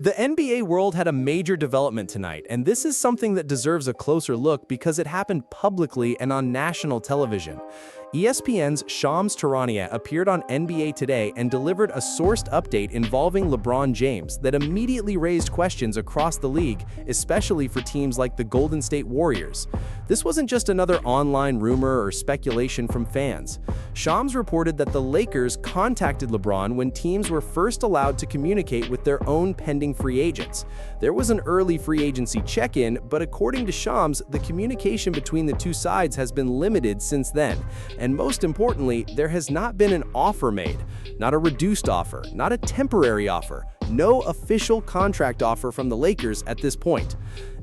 The NBA world had a major development tonight, and this is something that deserves a closer look because it happened publicly and on national television. ESPN's Shams Charania appeared on NBA Today and delivered a sourced update involving LeBron James that immediately raised questions across the league, especially for teams like the Golden State Warriors. This wasn't just another online rumor or speculation from fans. Shams reported that the Lakers contacted LeBron when teams were first allowed to communicate with their own pending free agents. There was an early free agency check-in, but according to Shams, the communication between the two sides has been limited since then. And most importantly, there has not been an offer made. Not a reduced offer, not a temporary offer, no official contract offer from the Lakers at this point.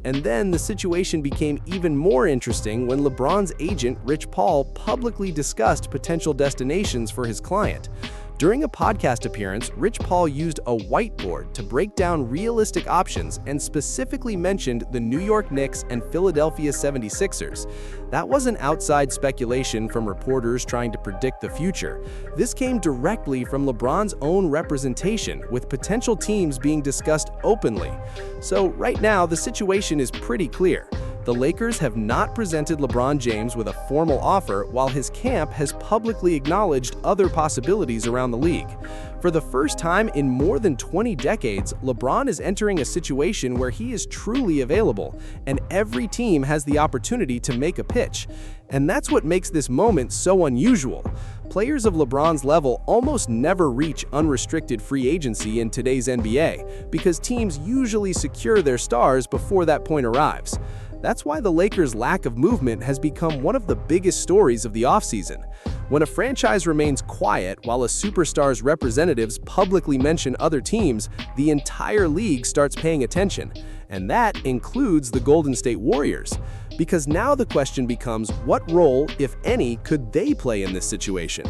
And then the situation became even more interesting when LeBron's agent, Rich Paul, publicly discussed potential destinations for his client. During a podcast appearance, Rich Paul used a whiteboard to break down realistic options and specifically mentioned the New York Knicks and Philadelphia 76ers. That wasn't outside speculation from reporters trying to predict the future. This came directly from LeBron's own representation, with potential teams being discussed openly. So right now, the situation is pretty clear. The Lakers have not presented LeBron James with a formal offer, while his camp has publicly acknowledged other possibilities around the league. For the first time in more than 20 decades, LeBron is entering a situation where he is truly available, and every team has the opportunity to make a pitch. And that's what makes this moment so unusual. Players of LeBron's level almost never reach unrestricted free agency in today's NBA, because teams usually secure their stars before that point arrives. That's why the Lakers' lack of movement has become one of the biggest stories of the offseason. When a franchise remains quiet while a superstar's representatives publicly mention other teams, the entire league starts paying attention. And that includes the Golden State Warriors. Because now the question becomes, what role, if any, could they play in this situation?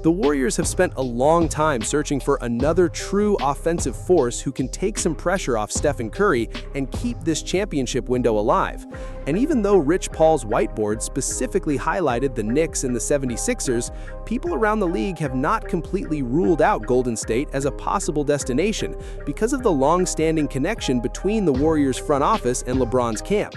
The Warriors have spent a long time searching for another true offensive force who can take some pressure off Stephen Curry and keep this championship window alive. And even though Rich Paul's whiteboard specifically highlighted the Knicks and the 76ers, people around the league have not completely ruled out Golden State as a possible destination because of the long-standing connection between the Warriors' front office and LeBron's camp.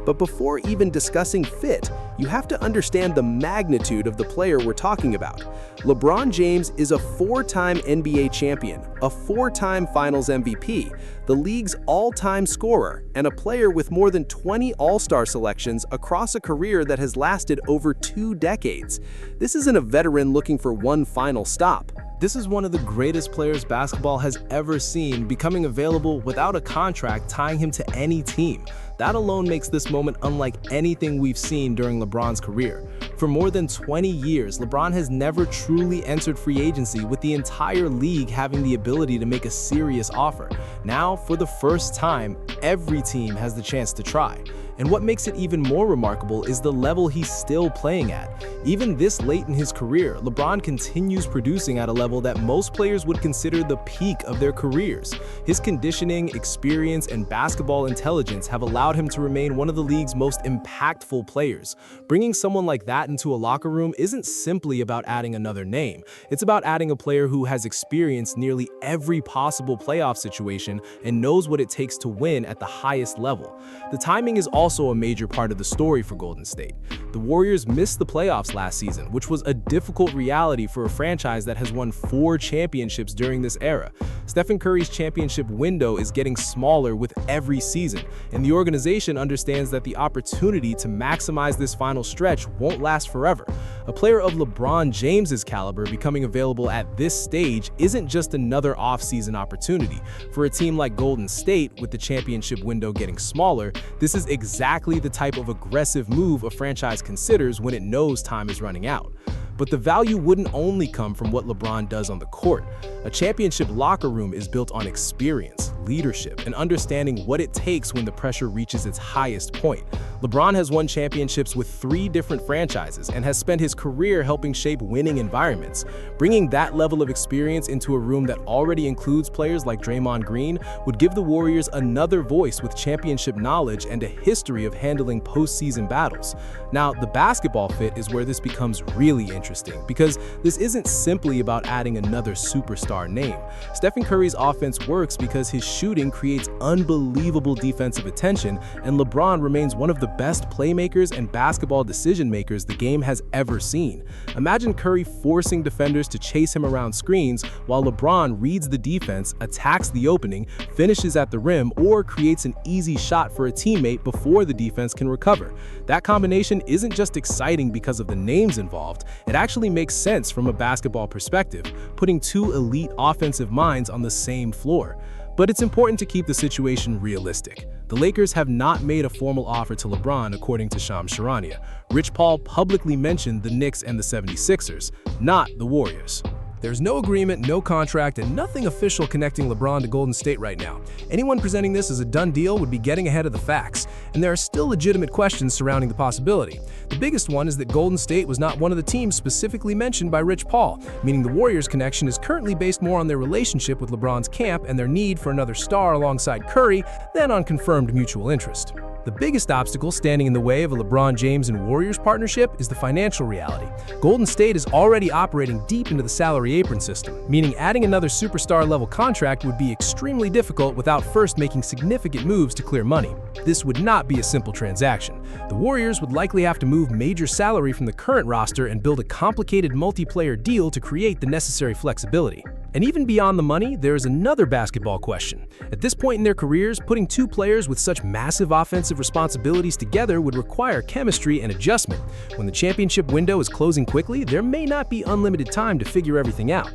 But before even discussing fit, you have to understand the magnitude of the player we're talking about. LeBron James is a four-time NBA champion, a four-time Finals MVP, the league's all-time scorer, and a player with more than 20 All-Star selections across a career that has lasted over 2 decades. This isn't a veteran looking for one final stop. This is one of the greatest players basketball has ever seen, becoming available without a contract tying him to any team. That alone makes this moment unlike anything we've seen during LeBron's career. For more than 20 years, LeBron has never truly entered free agency with the entire league having the ability to make a serious offer. Now, for the first time, every team has the chance to try. And what makes it even more remarkable is the level he's still playing at. Even this late in his career, LeBron continues producing at a level that most players would consider the peak of their careers. His conditioning, experience, and basketball intelligence have allowed him to remain one of the league's most impactful players. Bringing someone like that into a locker room isn't simply about adding another name. It's about adding a player who has experienced nearly every possible playoff situation and knows what it takes to win at the highest level. The timing is also a major part of the story for Golden State. The Warriors missed the playoffs last season, which was a difficult reality for a franchise that has won 4 championships during this era. Stephen Curry's championship window is getting smaller with every season, and the organization understands that the opportunity to maximize this final stretch won't last forever. A player of LeBron James's caliber becoming available at this stage isn't just another off-season opportunity. For a team like Golden State, with the championship window getting smaller, this is exactly the type of aggressive move a franchise considers when it knows time is running out. But the value wouldn't only come from what LeBron does on the court. A championship locker room is built on experience, leadership, and understanding what it takes when the pressure reaches its highest point. LeBron has won championships with 3 different franchises and has spent his career helping shape winning environments. Bringing that level of experience into a room that already includes players like Draymond Green would give the Warriors another voice with championship knowledge and a history of handling postseason battles. Now, the basketball fit is where this becomes really interesting, because this isn't simply about adding another superstar name. Stephen Curry's offense works because his shooting creates unbelievable defensive attention, and LeBron remains one of the best playmakers and basketball decision-makers the game has ever seen. Imagine Curry forcing defenders to chase him around screens while LeBron reads the defense, attacks the opening, finishes at the rim, or creates an easy shot for a teammate before the defense can recover. That combination isn't just exciting because of the names involved, it actually makes sense from a basketball perspective, putting two elite offensive minds on the same floor. But it's important to keep the situation realistic. The Lakers have not made a formal offer to LeBron, according to Shams Charania. Rich Paul publicly mentioned the Knicks and the 76ers, not the Warriors. There's no agreement, no contract, and nothing official connecting LeBron to Golden State right now. Anyone presenting this as a done deal would be getting ahead of the facts, and there are still legitimate questions surrounding the possibility. The biggest one is that Golden State was not one of the teams specifically mentioned by Rich Paul, meaning the Warriors' connection is currently based more on their relationship with LeBron's camp and their need for another star alongside Curry than on confirmed mutual interest. The biggest obstacle standing in the way of a LeBron James and Warriors partnership is the financial reality. Golden State is already operating deep into the salary apron system, meaning adding another superstar-level contract would be extremely difficult without first making significant moves to clear money. This would not be a simple transaction. The Warriors would likely have to move major salary from the current roster and build a complicated multiplayer deal to create the necessary flexibility. And even beyond the money, there is another basketball question. At this point in their careers, putting two players with such massive offensive responsibilities together would require chemistry and adjustment. When the championship window is closing quickly, there may not be unlimited time to figure everything out.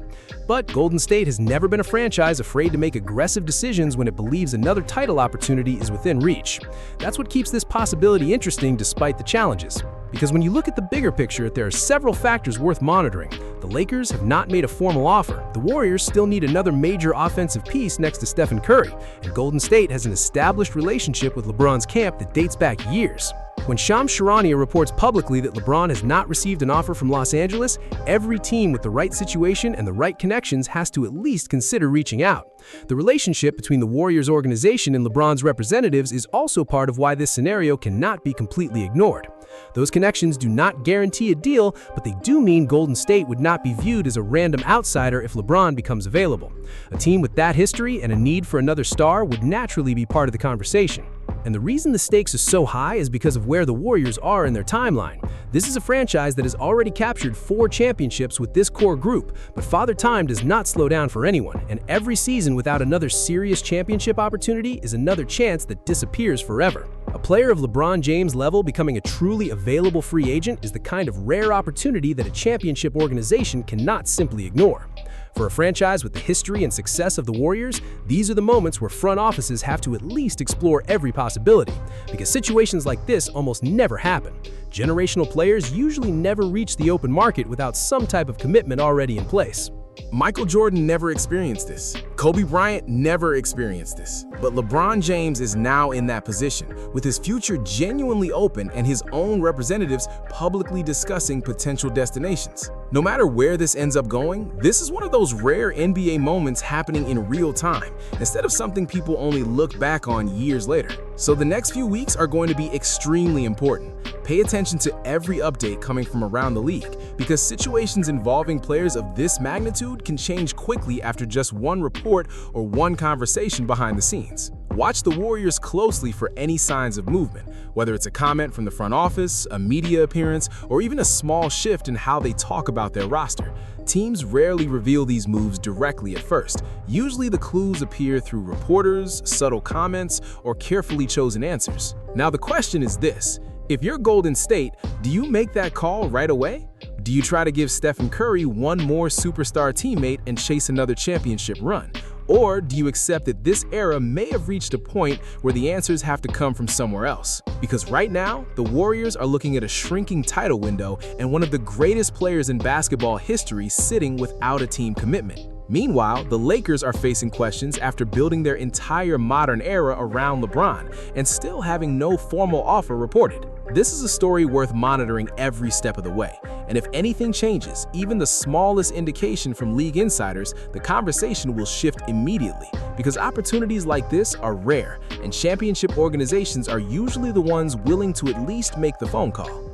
But Golden State has never been a franchise afraid to make aggressive decisions when it believes another title opportunity is within reach. That's what keeps this possibility interesting despite the challenges. Because when you look at the bigger picture, there are several factors worth monitoring. The Lakers have not made a formal offer. The Warriors still need another major offensive piece next to Stephen Curry. And Golden State has an established relationship with LeBron's camp that dates back years. When Shams Charania reports publicly that LeBron has not received an offer from Los Angeles, every team with the right situation and the right connections has to at least consider reaching out. The relationship between the Warriors organization and LeBron's representatives is also part of why this scenario cannot be completely ignored. Those connections do not guarantee a deal, but they do mean Golden State would not be viewed as a random outsider if LeBron becomes available. A team with that history and a need for another star would naturally be part of the conversation. And the reason the stakes are so high is because of where the Warriors are in their timeline. This is a franchise that has already captured 4 championships with this core group, but Father Time does not slow down for anyone, and every season without another serious championship opportunity is another chance that disappears forever. A player of LeBron James' level becoming a truly available free agent is the kind of rare opportunity that a championship organization cannot simply ignore. For a franchise with the history and success of the Warriors, these are the moments where front offices have to at least explore every possibility, because situations like this almost never happen. Generational players usually never reach the open market without some type of commitment already in place. Michael Jordan never experienced this. Kobe Bryant never experienced this. But LeBron James is now in that position, with his future genuinely open and his own representatives publicly discussing potential destinations. No matter where this ends up going, this is one of those rare NBA moments happening in real time, instead of something people only look back on years later. So the next few weeks are going to be extremely important. Pay attention to every update coming from around the league, because situations involving players of this magnitude can change quickly after just one report or one conversation behind the scenes. Watch the Warriors closely for any signs of movement, whether it's a comment from the front office, a media appearance, or even a small shift in how they talk about their roster. Teams rarely reveal these moves directly at first. Usually the clues appear through reporters, subtle comments, or carefully chosen answers. Now the question is this: if you're Golden State, do you make that call right away? Do you try to give Stephen Curry one more superstar teammate and chase another championship run? Or do you accept that this era may have reached a point where the answers have to come from somewhere else? Because right now, the Warriors are looking at a shrinking title window and one of the greatest players in basketball history sitting without a team commitment. Meanwhile, the Lakers are facing questions after building their entire modern era around LeBron and still having no formal offer reported. This is a story worth monitoring every step of the way. And if anything changes, even the smallest indication from league insiders, the conversation will shift immediately. Because opportunities like this are rare, and championship organizations are usually the ones willing to at least make the phone call.